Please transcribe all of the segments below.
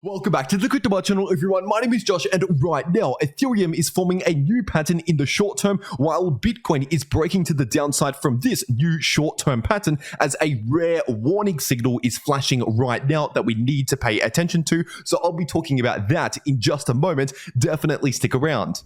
Welcome back to the cryptoworld channel, everyone. My name is Josh, and right now, Ethereum is forming a new pattern in the short term, while Bitcoin is breaking to the downside from this new short-term pattern as a rare warning signal is flashing right now that we need to pay attention to. So I'll be talking about that in just a moment. Definitely stick around.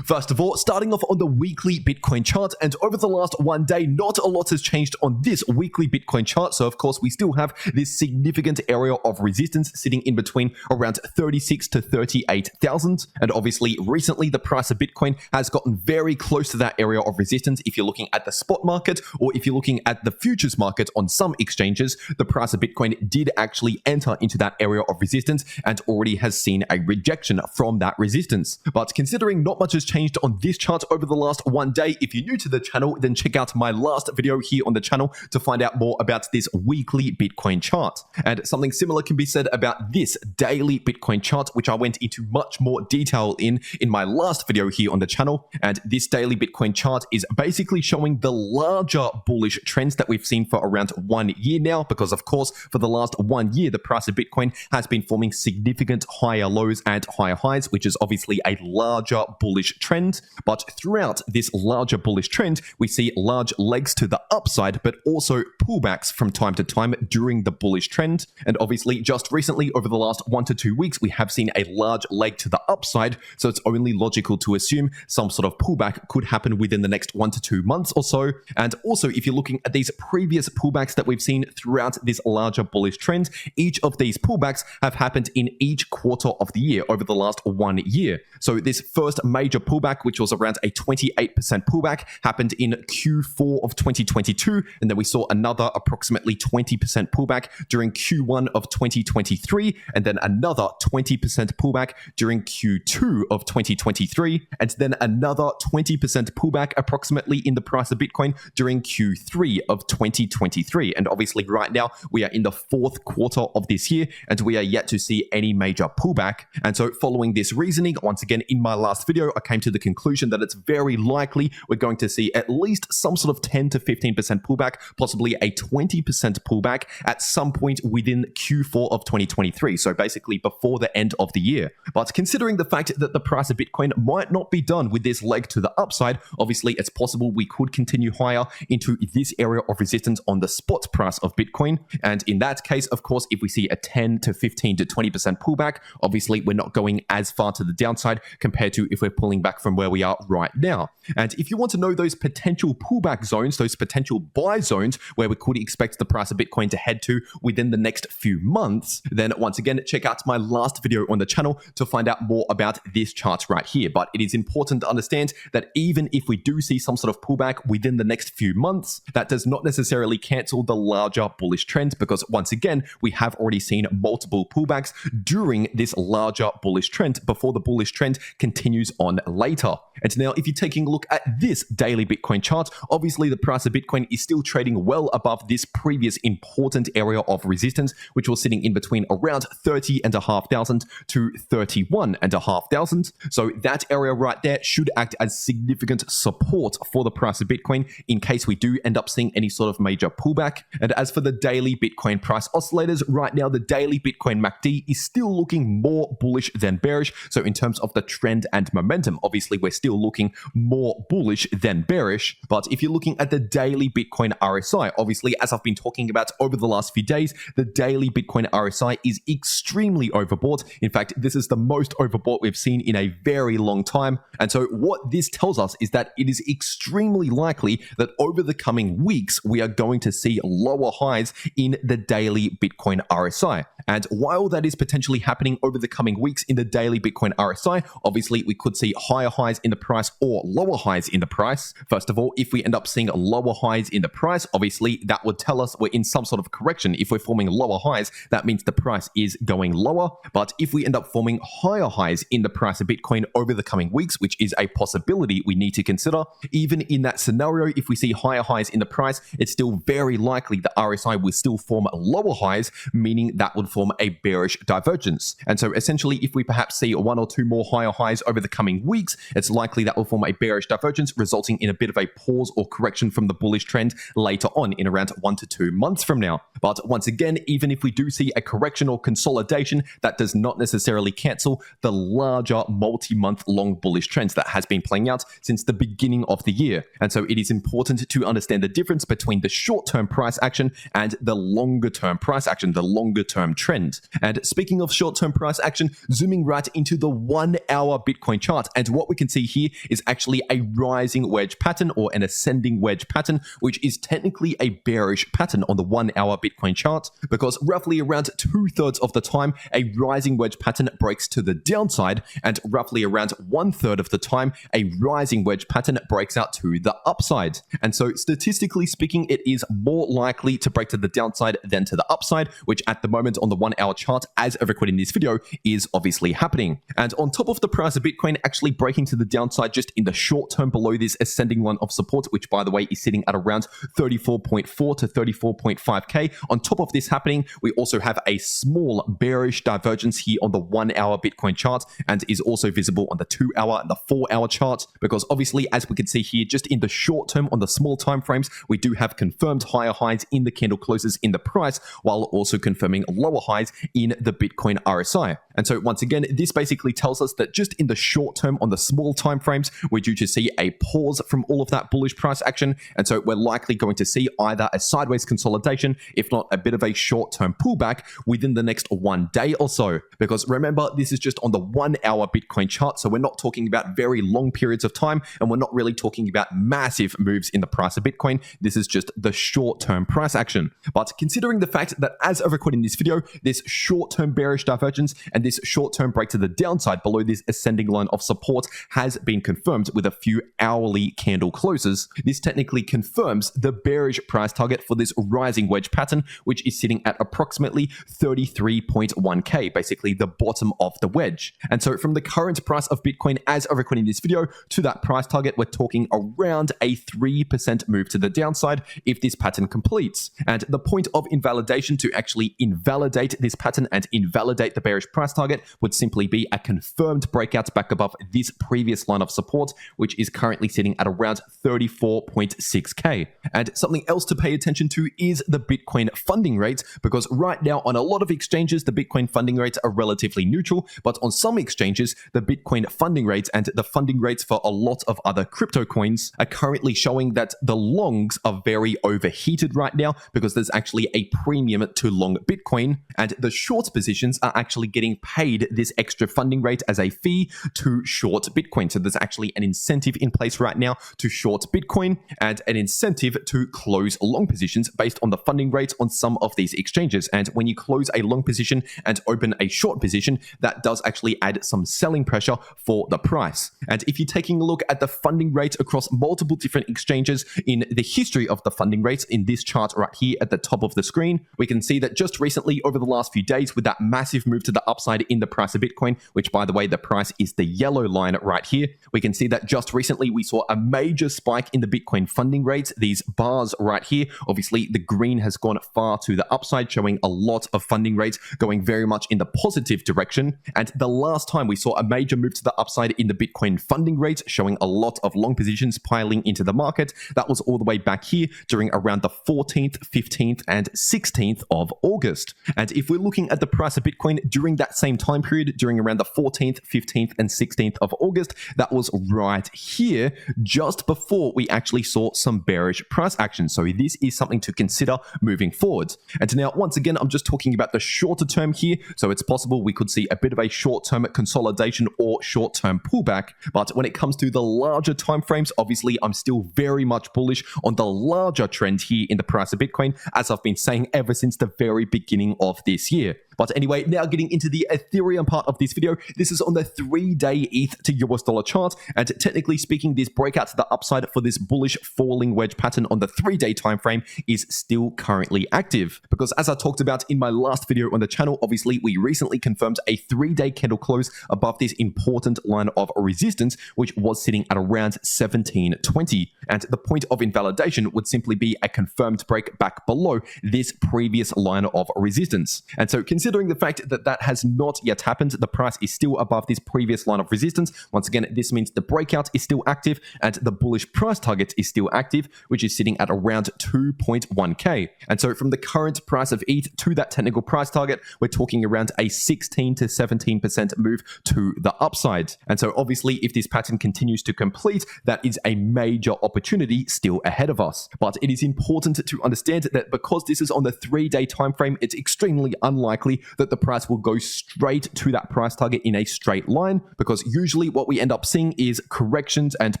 First of all, starting off on the weekly Bitcoin chart, and over the last one day, not a lot has changed on this weekly Bitcoin chart. So of course, we still have this significant area of resistance sitting in between around 36 to 38,000. And obviously, recently, the price of Bitcoin has gotten very close to that area of resistance. If you're looking at the spot market, or if you're looking at the futures market on some exchanges, the price of Bitcoin did actually enter into that area of resistance and already has seen a rejection from that resistance. But considering not much has changed on this chart over the last one day, if you're new to the channel, then check out my last video here on the channel to find out more about this weekly Bitcoin chart. And something similar can be said about this daily Bitcoin chart, which I went into much more detail in my last video here on the channel. And this daily Bitcoin chart is basically showing the larger bullish trends that we've seen for around 1 year now, because of course, for the last 1 year, the price of Bitcoin has been forming significant higher lows and higher highs, which is obviously a larger bullish trend. But throughout this larger bullish trend, we see large legs to the upside, but also pullbacks from time to time during the bullish trend. And obviously, just recently, over the last 1 to 2 weeks, we have seen a large leg to the upside. So it's only logical to assume some sort of pullback could happen within the next 1 to 2 months or so. And also, if you're looking at these previous pullbacks that we've seen throughout this larger bullish trend, each of these pullbacks have happened in each quarter of the year over the last 1 year. So this first major pullback, which was around a 28% pullback, happened in Q4 of 2022. And then we saw another approximately 20% pullback during Q1 of 2023. And then another 20% pullback during Q2 of 2023. And then another 20% pullback approximately in the price of Bitcoin during Q3 of 2023. And obviously right now we are in the fourth quarter of this year and we are yet to see any major pullback. And so following this reasoning, once again, in my last video, I came to the conclusion that it's very likely we're going to see at least some sort of 10 to 15% pullback, possibly a 20% pullback at some point within Q4 of 2023. So basically before the end of the year. But considering the fact that the price of Bitcoin might not be done with this leg to the upside, obviously it's possible we could continue higher into this area of resistance on the spot price of Bitcoin. And in that case, of course, if we see a 10 to 15 to 20% pullback, obviously we're not going as far to the downside compared to if we're pulling back from where we are right now. And if you want to know those potential pullback zones, those potential buy zones where we could expect the price of Bitcoin to head to within the next few months, then once again, check out my last video on the channel to find out more about this chart right here. But it is important to understand that even if we do see some sort of pullback within the next few months, that does not necessarily cancel the larger bullish trend, because once again, we have already seen multiple pullbacks during this larger bullish trend before the bullish trend continues on later. And now, if you're taking a look at this daily Bitcoin chart, obviously the price of Bitcoin is still trading well above this previous important area of resistance, which was sitting in between around 30,500 to 31,500. So that area right there should act as significant support for the price of Bitcoin in case we do end up seeing any sort of major pullback. And as for the daily Bitcoin price oscillators, right now the daily Bitcoin MACD is still looking more bullish than bearish. So in terms of the trend and momentum, obviously we're still looking more bullish than bearish. But if you're looking at the daily Bitcoin RSI, obviously, as I've been talking about over the last few days, the daily Bitcoin RSI is extremely overbought. In fact, this is the most overbought we've seen in a very long time. And so what this tells us is that it is extremely likely that over the coming weeks, we are going to see lower highs in the daily Bitcoin RSI. And while that is potentially happening over the coming weeks in the daily Bitcoin RSI, obviously we could see higher highs in the price or lower highs in the price. First of all, if we end up seeing lower highs in the price, obviously that would tell us we're in some sort of correction. If we're forming lower highs, that means the price is going lower. But if we end up forming higher highs in the price of Bitcoin over the coming weeks, which is a possibility we need to consider, even in that scenario, if we see higher highs in the price, it's still very likely the RSI will still form lower highs, meaning that would form a bearish divergence. And so essentially, if we perhaps see one or two more higher highs over the coming weeks, weeks, it's likely that will form a bearish divergence, resulting in a bit of a pause or correction from the bullish trend later on in around 1 to 2 months from now. But once again, even if we do see a correction or consolidation, that does not necessarily cancel the larger multi-month long bullish trends that has been playing out since the beginning of the year. And so it is important to understand the difference between the short-term price action and the longer-term price action, the longer-term trend. And speaking of short-term price action, zooming right into the 1-hour Bitcoin chart, and what we can see here is actually a rising wedge pattern or an ascending wedge pattern, which is technically a bearish pattern on the 1-hour Bitcoin chart, because roughly around 2/3 of the time, a rising wedge pattern breaks to the downside, and roughly around 1/3 of the time, a rising wedge pattern breaks out to the upside. And so statistically speaking, it is more likely to break to the downside than to the upside, which at the moment on the 1-hour chart, as of recording this video, is obviously happening. And on top of the price of Bitcoin actually breaking to the downside just in the short term below this ascending line of support, which by the way is sitting at around 34.4 to 34.5k. On top of this happening, we also have a small bearish divergence here on the 1-hour Bitcoin chart, and is also visible on the 2-hour and the 4-hour chart, because obviously, as we can see here, just in the short term on the small time frames, we do have confirmed higher highs in the candle closes in the price, while also confirming lower highs in the Bitcoin RSI. And so once again, this basically tells us that just in the short term on the small time frames, we're due to see a pause from all of that bullish price action. And so we're likely going to see either a sideways consolidation, if not a bit of a short-term pullback within the next 1 day or so. Because remember, this is just on the 1-hour Bitcoin chart, so we're not talking about very long periods of time, and we're not really talking about massive moves in the price of Bitcoin. This is just the short-term price action. But considering the fact that as of recording this video, this short-term bearish divergence and this short-term break to the downside below this ascending line of support has been confirmed with a few hourly candle closes, this technically confirms the bearish price target for this rising wedge pattern, which is sitting at approximately 33.1k, basically the bottom of the wedge. And so from the current price of Bitcoin as of recording this video to that price target, we're talking around a 3% move to the downside if this pattern completes. And the point of invalidation to actually invalidate this pattern and invalidate the bearish price target would simply be a confirmed breakout back above this previous line of support, which is currently sitting at around 34.6k. And something else to pay attention to is the Bitcoin funding rate, because right now on a lot of exchanges, the Bitcoin funding rates are relatively neutral, but on some exchanges, the Bitcoin funding rate and the funding rates for a lot of other crypto coins are currently showing that the longs are very overheated right now, because there's actually a premium to long Bitcoin, and the short positions are actually getting paid this extra funding rate as a fee to short Bitcoin. So there's actually an incentive in place right now to short Bitcoin and an incentive to close long positions based on the funding rates on some of these exchanges. And when you close a long position and open a short position, that does actually add some selling pressure for the price. And if you're taking a look at the funding rate across multiple different exchanges in the history of the funding rates in this chart right here at the top of the screen, we can see that just recently over the last few days with that massive move to the upside in the price of Bitcoin, which by the way, the price is the yellow line right here, we can see that just recently we saw a major spike in the Bitcoin funding rates, these bars right here. Obviously, the green has gone far to the upside, showing a lot of funding rates going very much in the positive direction. And the last time we saw a major move to the upside in the Bitcoin funding rate, showing a lot of long positions piling into the market, that was all the way back here during around the 14th, 15th, and 16th of August. And if we're looking at the price of Bitcoin during that same time period, during around the 14th, 15th, and 16th of August, that was right here, just before we actually saw some bearish price action. So this is something to consider moving forward. And now, once again, I'm just talking about the shorter term here. So it's possible we could see a bit of a short-term consolidation or short-term pullback. But when it comes to the larger time frames, obviously, I'm still very much bullish on the larger trend here in the price of Bitcoin, as I've been saying ever since the very beginning of this year. But anyway, now getting into the Ethereum part of this video, this is on the 3-day ETH to US dollar chart. And technically speaking, this breakout to the upside for this bullish falling wedge pattern on the 3-day time frame is still currently active. Because as I talked about in my last video on the channel, obviously we recently confirmed a 3-day candle close above this important line of resistance, which was sitting at around 1720. And the point of invalidation would simply be a confirmed break back below this previous line of resistance. And so considering considering the fact that that has not yet happened, the price is still above this previous line of resistance. Once again, this means the breakout is still active and the bullish price target is still active, which is sitting at around 2.1k. And so from the current price of ETH to that technical price target, we're talking around a 16 to 17% move to the upside. And so obviously, if this pattern continues to complete, that is a major opportunity still ahead of us. But it is important to understand that because this is on the 3-day time frame, it's extremely unlikely that the price will go straight to that price target in a straight line, because usually what we end up seeing is corrections and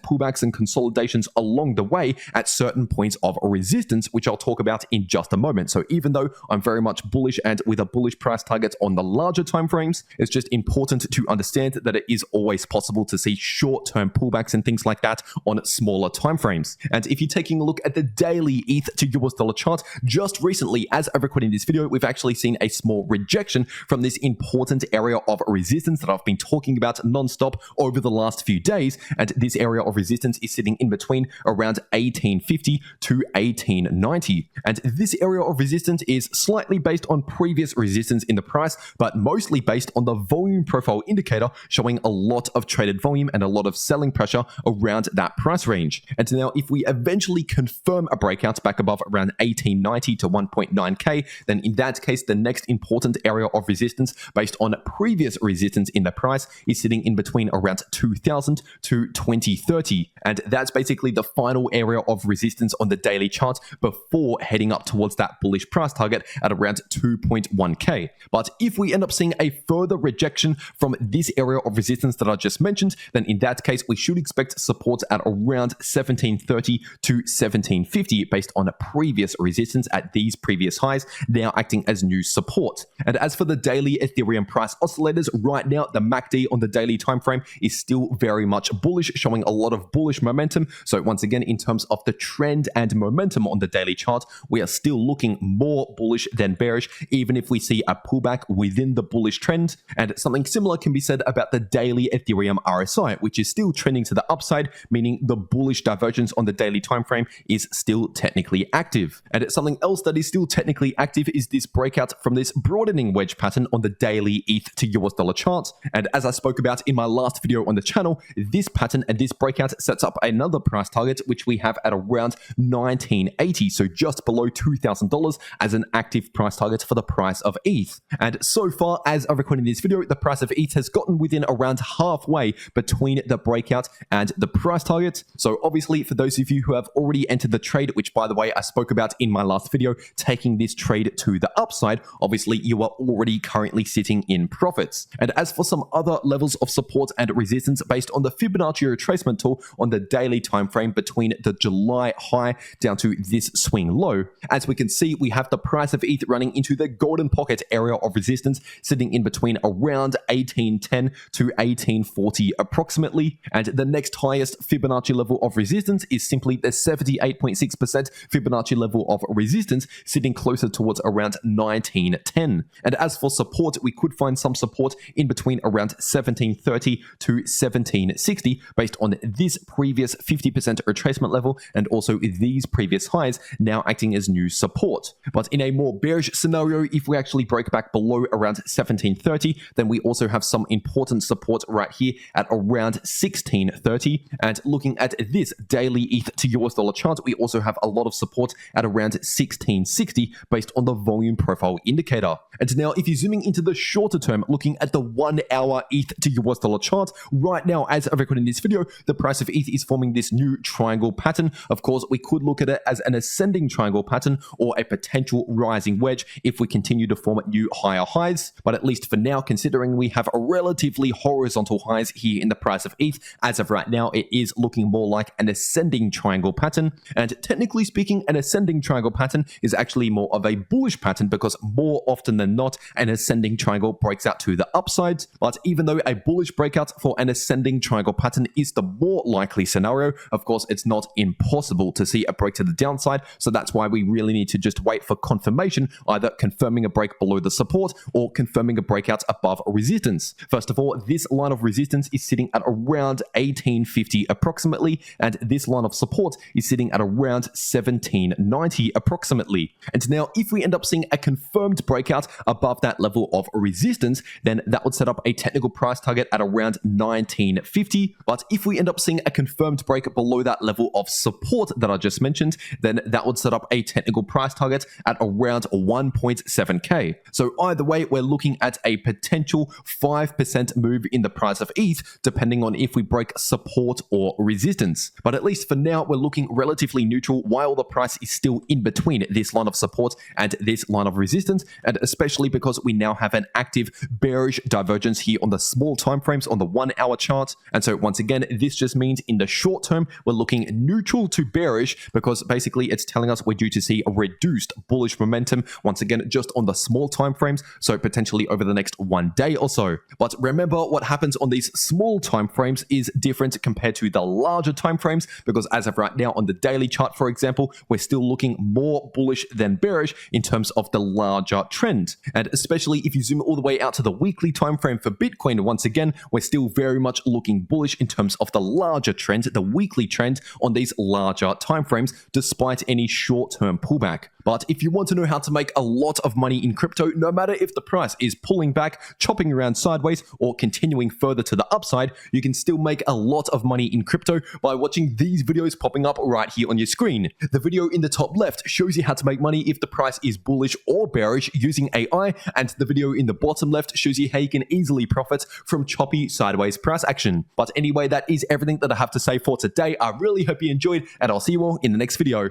pullbacks and consolidations along the way at certain points of resistance, which I'll talk about in just a moment. So even though I'm very much bullish and with a bullish price target on the larger time frames, it's just important to understand that it is always possible to see short-term pullbacks and things like that on smaller time frames. And if you're taking a look at the daily ETH to US dollar chart, just recently, as I've recorded this video, we've actually seen a small rejection from this important area of resistance that I've been talking about non-stop over the last few days. And this area of resistance is sitting in between around 1850 to 1890. And this area of resistance is slightly based on previous resistance in the price, but mostly based on the volume profile indicator showing a lot of traded volume and a lot of selling pressure around that price range. And now if we eventually confirm a breakout back above around 1890 to 1.9k, then in that case, the next important area of resistance based on previous resistance in the price is sitting in between around 2000 to 2030. And that's basically the final area of resistance on the daily chart before heading up towards that bullish price target at around 2.1k. But if we end up seeing a further rejection from this area of resistance that I just mentioned, then in that case, we should expect support at around 1730 to 1750 based on previous resistance at these previous highs, now acting as new support. And as for the daily Ethereum price oscillators, right now, the MACD on the daily time frame is still very much bullish, showing a lot of bullish momentum. So once again, in terms of the trend and momentum on the daily chart, we are still looking more bullish than bearish, even if we see a pullback within the bullish trend. And something similar can be said about the daily Ethereum RSI, which is still trending to the upside, meaning the bullish divergence on the daily time frame is still technically active. And something else that is still technically active is this breakout from this broadening wedge pattern on the daily ETH to US dollar chart. And as I spoke about in my last video on the channel, this pattern and this breakout sets up another price target, which we have at around 1980, so just below $2,000 as an active price target for the price of ETH. And so far, as I'm recording this video, the price of ETH has gotten within around halfway between the breakout and the price target. So obviously, for those of you who have already entered the trade, which by the way, I spoke about in my last video, taking this trade to the upside, obviously you are already currently sitting in profits. And as for some other levels of support and resistance based on the Fibonacci retracement tool on the daily time frame between the July high down to this swing low, as we can see, we have the price of ETH running into the golden pocket area of resistance, sitting in between around 1810 to 1840 approximately. And the next highest Fibonacci level of resistance is simply the 78.6% Fibonacci level of resistance, sitting closer towards around 1910. And as for support, we could find some support in between around 1730 to 1760 based on this previous 50% retracement level and also these previous highs now acting as new support. But in a more bearish scenario, if we actually break back below around 1730, then we also have some important support right here at around 1630. And looking at this daily ETH to US dollar chart, we also have a lot of support at around 1660 based on the volume profile indicator. And now if you're zooming into the shorter term, looking at the 1 hour ETH to US dollar chart, right now, as I'm recording this video, the price of ETH is forming this new triangle pattern. Of course, we could look at it as an ascending triangle pattern or a potential rising wedge if we continue to form new higher highs. But at least for now, considering we have a relatively horizontal highs here in the price of ETH, as of right now, it is looking more like an ascending triangle pattern. And technically speaking, an ascending triangle pattern is actually more of a bullish pattern because more often than not, an ascending triangle breaks out to the upside. But even though a bullish breakout for an ascending triangle pattern is the more likely scenario, of course, it's not impossible to see a break to the downside. So that's why we really need to just wait for confirmation, either confirming a break below the support or confirming a breakout above a resistance. First of all, this line of resistance is sitting at around 1850 approximately, and this line of support is sitting at around 1790 approximately. And now if we end up seeing a confirmed breakout above that level of resistance, then that would set up a technical price target at around 1950. But if we end up seeing a confirmed break below that level of support that I just mentioned, then that would set up a technical price target at around 1.7k. So either way, we're looking at a potential 5% move in the price of ETH, depending on if we break support or resistance. But at least for now, we're looking relatively neutral while the price is still in between this line of support and this line of resistance, and especially because we now have an active bearish divergence here on the small time frames on the 1 hour chart. And so once again, this just means in the short term, we're looking neutral to bearish, because basically it's telling us we're due to see a reduced bullish momentum once again just on the small time frames, so potentially over the next 1 day or so. But remember, what happens on these small time frames is different compared to the larger time frames, because as of right now on the daily chart, for example, we're still looking more bullish than bearish in terms of the larger trend. And especially if you zoom all the way out to the weekly time frame for Bitcoin, once again, we're still very much looking bullish in terms of the larger trend, the weekly trend on these larger time frames, despite any short-term pullback. But if you want to know how to make a lot of money in crypto, no matter if the price is pulling back, chopping around sideways, or continuing further to the upside, you can still make a lot of money in crypto by watching these videos popping up right here on your screen. The video in the top left shows you how to make money if the price is bullish or bearish using AI, and the video in the bottom left shows you how you can easily profit from choppy sideways price action. But anyway, that is everything that I have to say for today. I really hope you enjoyed, and I'll see you all in the next video.